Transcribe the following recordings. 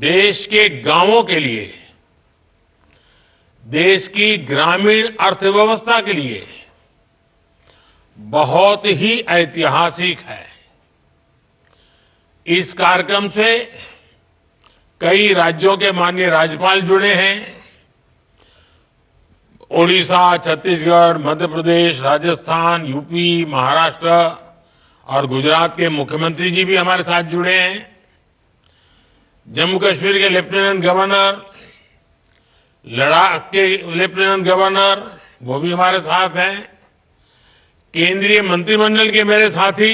देश के गांवों के लिए, देश की ग्रामीण अर्थव्यवस्था के लिए बहुत ही ऐतिहासिक है। इस कार्यक्रम से कई राज्यों के माननीय राज्यपाल जुड़े हैं। ओडिशा, छत्तीसगढ़, मध्य प्रदेश, राजस्थान, यूपी, महाराष्ट्र और गुजरात के मुख्यमंत्री जी भी हमारे साथ जुड़े हैं। जम्मू कश्मीर के लेफ्टिनेंट गवर्नर, लद्दाख के लेफ्टिनेंट गवर्नर, वो भी हमारे साथ हैं। केंद्रीय मंत्रिमंडल के मेरे साथी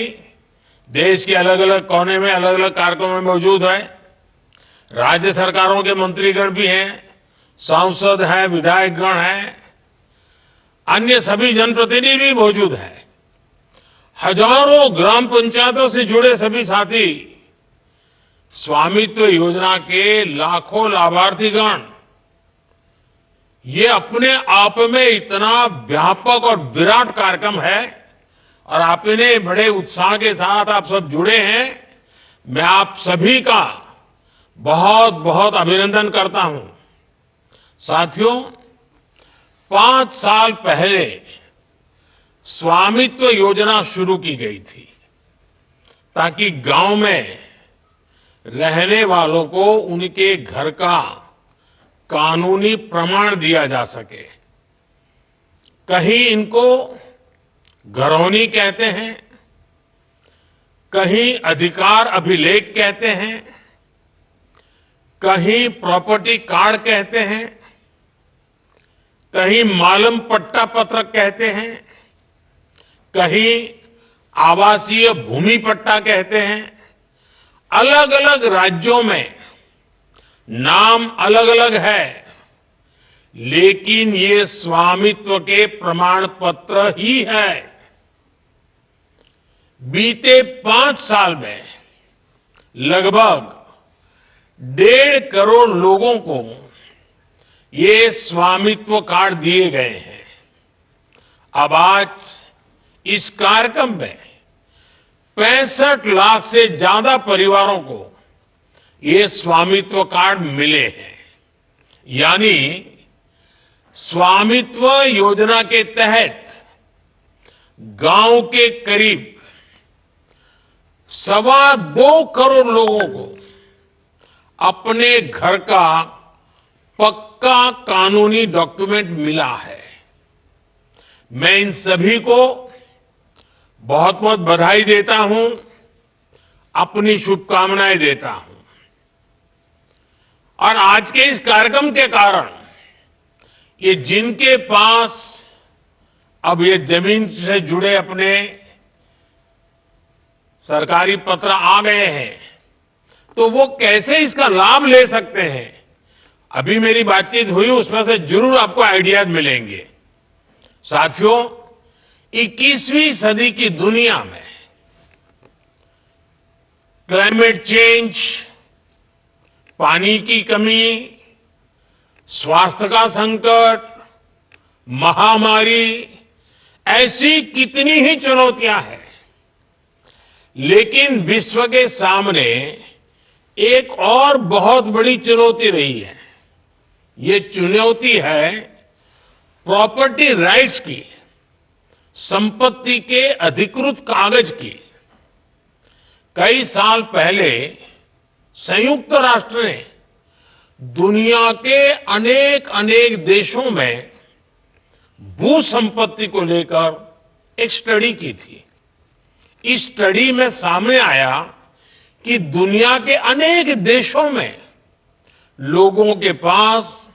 देश के अलग अलग कोने में अलग अलग कार्यक्रमों में मौजूद है। राज्य सरकारों के मंत्रीगण भी हैं, सांसद हैं, विधायकगण हैं, अन्य सभी जनप्रतिनिधि भी मौजूद हैं। हजारों ग्राम पंचायतों से जुड़े सभी साथी, स्वामित्व योजना के लाखों लाभार्थीगण, ये अपने आप में इतना व्यापक और विराट कार्यक्रम है और आपने बड़े उत्साह के साथ आप सब जुड़े हैं। मैं आप सभी का बहुत बहुत अभिनंदन करता हूं। साथियों, 5 साल पहले स्वामित्व योजना शुरू की गई थी ताकि गांव में रहने वालों को उनके घर का कानूनी प्रमाण दिया जा सके। कहीं इनको घरौनी कहते हैं, कहीं अधिकार अभिलेख कहते हैं, कहीं प्रॉपर्टी कार्ड कहते हैं, कहीं मालम पट्टा पत्र कहते हैं, कहीं आवासीय भूमि पट्टा कहते हैं। अलग अलग राज्यों में नाम अलग अलग है, लेकिन ये स्वामित्व के प्रमाण पत्र ही है। बीते 5 साल में लगभग 1.5 करोड़ लोगों को ये स्वामित्व कार्ड दिए गए हैं। अब आज इस कार्यक्रम में 65 लाख से ज्यादा परिवारों को ये स्वामित्व कार्ड मिले हैं। यानी स्वामित्व योजना के तहत गांव के करीब 2.25 करोड़ लोगों को अपने घर का पक्का कानूनी डॉक्यूमेंट मिला है। मैं इन सभी को बहुत बहुत बधाई देता हूं, अपनी शुभकामनाएं देता हूं। और आज के इस कार्यक्रम के कारण ये जिनके पास अब ये जमीन से जुड़े अपने सरकारी पत्र आ गए हैं, तो वो कैसे इसका लाभ ले सकते हैं, अभी मेरी बातचीत हुई, उसमें से जरूर आपको आइडियाज मिलेंगे। साथियों, 21वीं सदी की दुनिया में क्लाइमेट चेंज, पानी की कमी, स्वास्थ्य का संकट, महामारी, ऐसी कितनी ही चुनौतियां हैं, लेकिन विश्व के सामने एक और बहुत बड़ी चुनौती रही है। ये चुनौती है प्रॉपर्टी राइट्स की, संपत्ति के अधिकृत कागज की। कई साल पहले संयुक्त राष्ट्र ने दुनिया के अनेक देशों में भू संपत्ति को लेकर एक स्टडी की थी। इस स्टडी में सामने आया कि दुनिया के अनेक देशों में लोगों के पास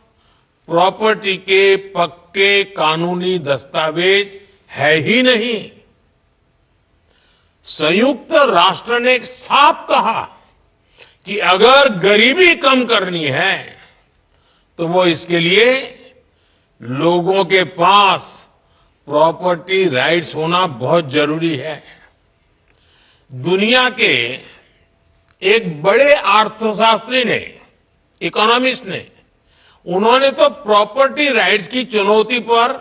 प्रॉपर्टी के पक्के कानूनी दस्तावेज है ही नहीं। संयुक्त राष्ट्र ने साफ कहा कि अगर गरीबी कम करनी है तो वो इसके लिए लोगों के पास प्रॉपर्टी राइट्स होना बहुत जरूरी है। दुनिया के एक बड़े अर्थशास्त्री ने, इकोनॉमिस्ट ने, उन्होंने तो प्रॉपर्टी राइट्स की चुनौती पर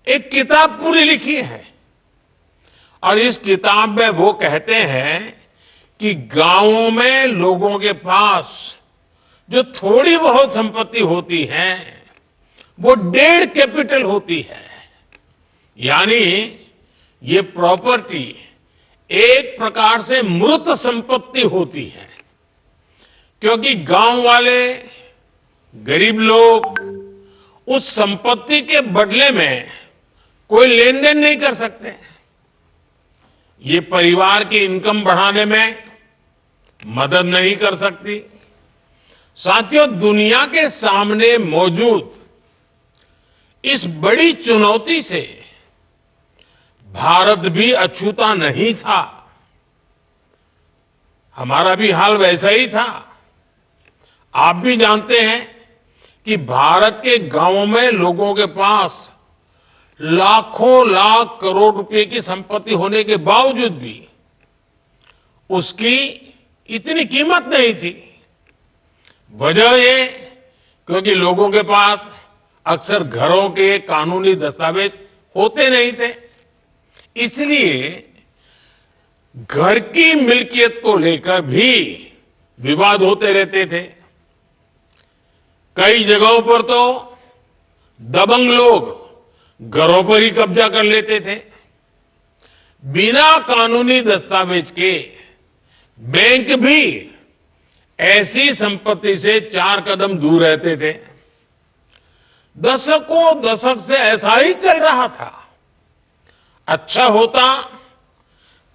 एक किताब पूरी लिखी है। और इस किताब में वो कहते हैं कि गांवों में लोगों के पास जो थोड़ी बहुत संपत्ति होती है वो 1.5 कैपिटल होती है। यानी ये प्रॉपर्टी एक प्रकार से मृत संपत्ति होती है, क्योंकि गांव वाले गरीब लोग उस संपत्ति के बदले में कोई लेन देन नहीं कर सकते। ये परिवार की इनकम बढ़ाने में मदद नहीं कर सकती। साथियों, दुनिया के सामने मौजूद इस बड़ी चुनौती से भारत भी अछूता नहीं था। हमारा भी हाल वैसा ही था। आप भी जानते हैं कि भारत के गांवों में लोगों के पास लाखों लाख करोड़ रुपए की संपत्ति होने के बावजूद भी उसकी इतनी कीमत नहीं थी। वजह ये क्योंकि लोगों के पास अक्सर घरों के कानूनी दस्तावेज होते नहीं थे। इसलिए घर की मिल्कियत को लेकर भी विवाद होते रहते थे। कई जगहों पर तो दबंग लोग घरों पर ही कब्जा कर लेते थे। बिना कानूनी दस्तावेज के बैंक भी ऐसी संपत्ति से 4 कदम दूर रहते थे। दशकों दशक से ऐसा ही चल रहा था। अच्छा होता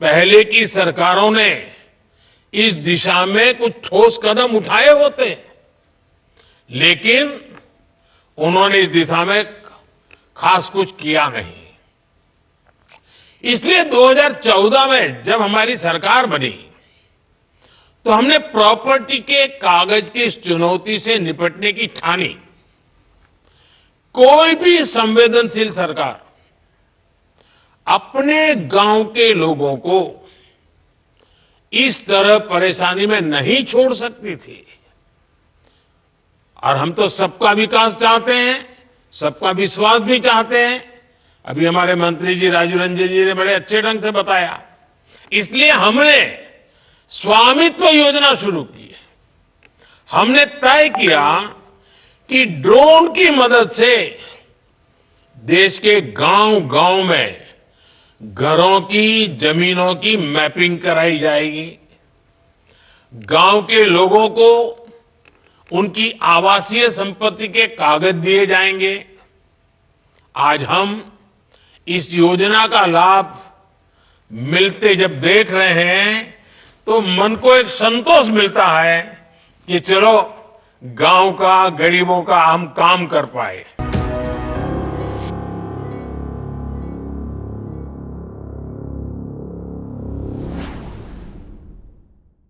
पहले की सरकारों ने इस दिशा में कुछ ठोस कदम उठाए होते, लेकिन उन्होंने इस दिशा में खास कुछ किया नहीं। इसलिए 2014 में जब हमारी सरकार बनी तो हमने प्रॉपर्टी के कागज की इस चुनौती से निपटने की ठानी। कोई भी संवेदनशील सरकार अपने गांव के लोगों को इस तरह परेशानी में नहीं छोड़ सकती थी। और हम तो सबका विकास चाहते हैं, सबका विश्वास भी चाहते हैं। अभी हमारे मंत्री जी राजीव रंजन जी ने बड़े अच्छे ढंग से बताया। इसलिए हमने स्वामित्व योजना शुरू की। हमने तय किया कि ड्रोन की मदद से देश के गांव-गांव में घरों की, जमीनों की मैपिंग कराई जाएगी। गांव के लोगों को उनकी आवासीय संपत्ति के कागज दिए जाएंगे। आज हम इस योजना का लाभ मिलते जब देख रहे हैं तो मन को एक संतोष मिलता है कि चलो गांव का, गरीबों का हम काम कर पाए।